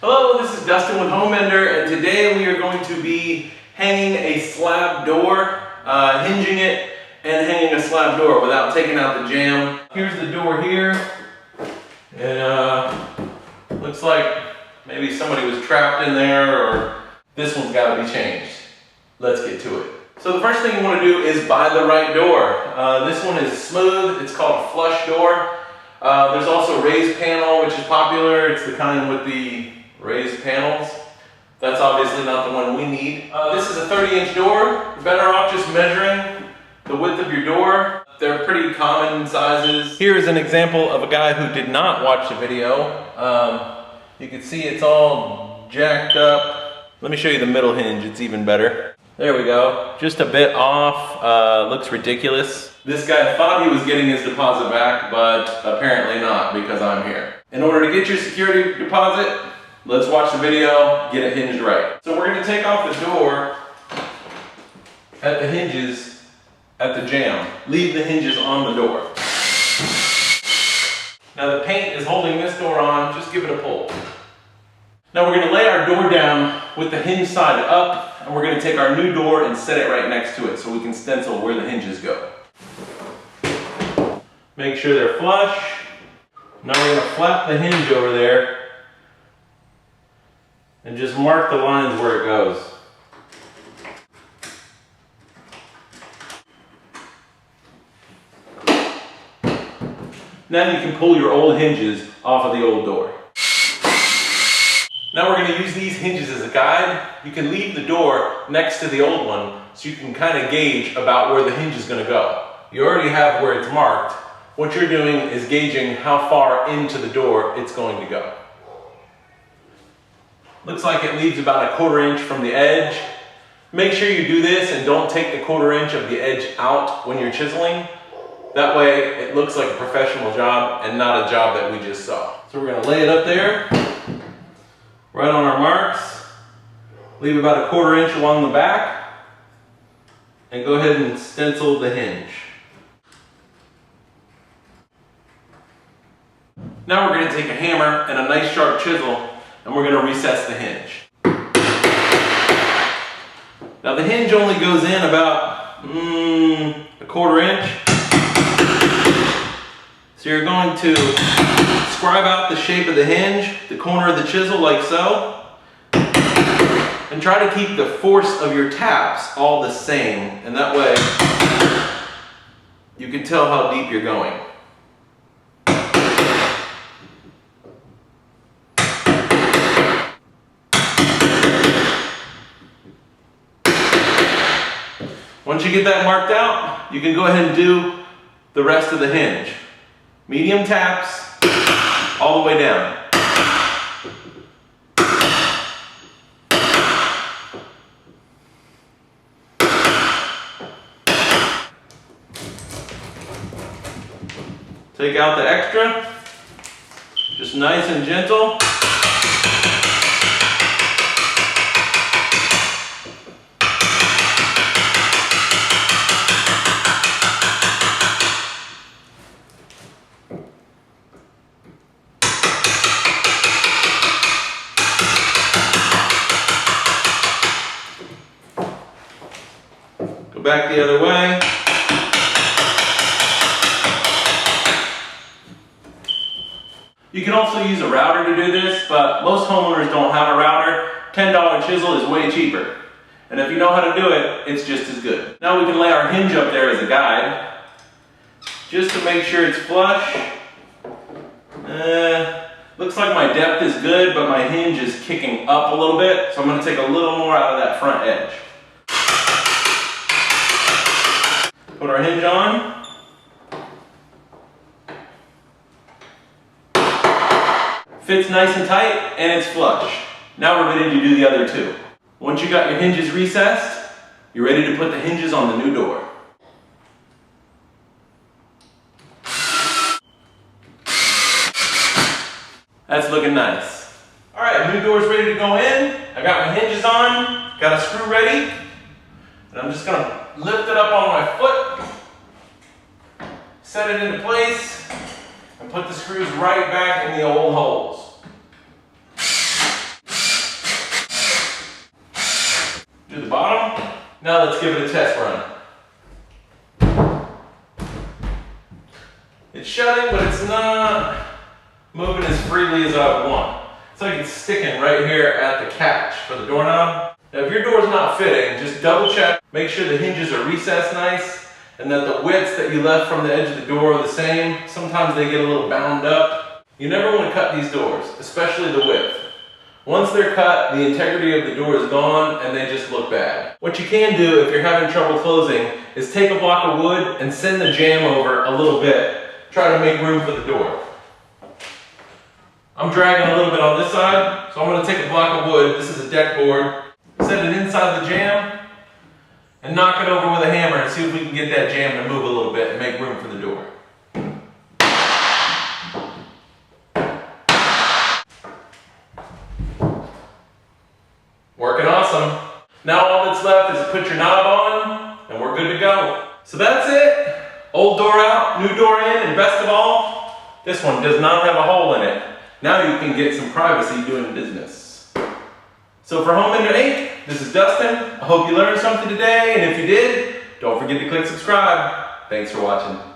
Hello, this is Dustin with Home Mender, and today we are going to be hanging a slab door, hinging it, and hanging a slab door without taking out the jamb. Here's the door here, and looks like maybe somebody was trapped in there, or this one's got to be changed. Let's get to it. So the first thing you want to do is buy the right door. This one is smooth, it's called a flush door. There's also a raised panel, which is popular. It's the kind with the raised panels. That's obviously not the one we need. This is a 30-inch door. You're better off just measuring the width of your door. They're pretty common sizes. Here is an example of a guy who did not watch the video. You can see it's all jacked up. Let me show you the middle hinge, it's even better. There we go, just a bit off, looks ridiculous. This guy thought he was getting his deposit back, but apparently not, because I'm here. In order to get your security deposit, let's watch the video, get it hinged right. So we're gonna take off the door at the hinges, at the jamb. Leave the hinges on the door. Now the paint is holding this door on, just give it a pull. Now we're gonna lay our door down with the hinge side up, and we're gonna take our new door and set it right next to it so we can stencil where the hinges go. Make sure they're flush. Now we're gonna flap the hinge over there and just mark the lines where it goes. Now you can pull your old hinges off of the old door. Now we're going to use these hinges as a guide. You can leave the door next to the old one so you can kind of gauge about where the hinge is going to go. You already have where it's marked. What you're doing is gauging how far into the door it's going to go. Looks like it leaves about a 1/4 inch from the edge. Make sure you do this and don't take the 1/4 inch of the edge out when you're chiseling. That way it looks like a professional job and not a job that we just saw. So we're going to lay it up there. Right on our marks, leave about a 1/4 inch along the back, and go ahead and stencil the hinge. Now we're going to take a hammer and a nice sharp chisel, and we're going to recess the hinge. Now the hinge only goes in about a 1/4 inch. So you're going to scribe out the shape of the hinge, the corner of the chisel like so, and try to keep the force of your taps all the same, and that way you can tell how deep you're going. Once you get that marked out, you can go ahead and do the rest of the hinge. Medium taps, all the way down. Take out the extra, just nice and gentle. Go back the other way. You can also use a router to do this, but most homeowners don't have a router. $10 chisel is way cheaper. And if you know how to do it, it's just as good. Now we can lay our hinge up there as a guide, just to make sure it's flush. Looks like my depth is good, but my hinge is kicking up a little bit, so I'm going to take a little more out of that front edge. Put our hinge on. Fits nice and tight, and it's flush. Now we're ready to do the other two. Once you got your hinges recessed, you're ready to put the hinges on the new door. That's looking nice. All right, new door's ready to go in. I got my hinges on, got a screw ready, and I'm just gonna lift it up on my foot, set it into place, and put the screws right back in the old holes. Now let's give it a test run. It's shutting, but it's not moving as freely as I would want. It's like it's sticking right here at the catch for the doorknob. Now if your door's not fitting, just double check, make sure the hinges are recessed nice, and that the widths that you left from the edge of the door are the same. Sometimes they get a little bound up. You never want to cut these doors, especially the width. Once they're cut, the integrity of the door is gone and they just look bad. What you can do if you're having trouble closing is take a block of wood and send the jamb over a little bit. Try to make room for the door. I'm dragging a little bit on this side, so I'm going to take a block of wood. This is a deck board. Set it inside the jamb and knock it over with a hammer and see if we can get that jamb to move a little bit and make room for the door. Working awesome. Now all that's left is to put your knob on and we're good to go. So that's it. Old door out, new door in, and best of all, this one does not have a hole in it. Now you can get some privacy doing business. So for Home Mender Inc., this is Dustin. I hope you learned something today, and if you did, don't forget to click subscribe. Thanks for watching.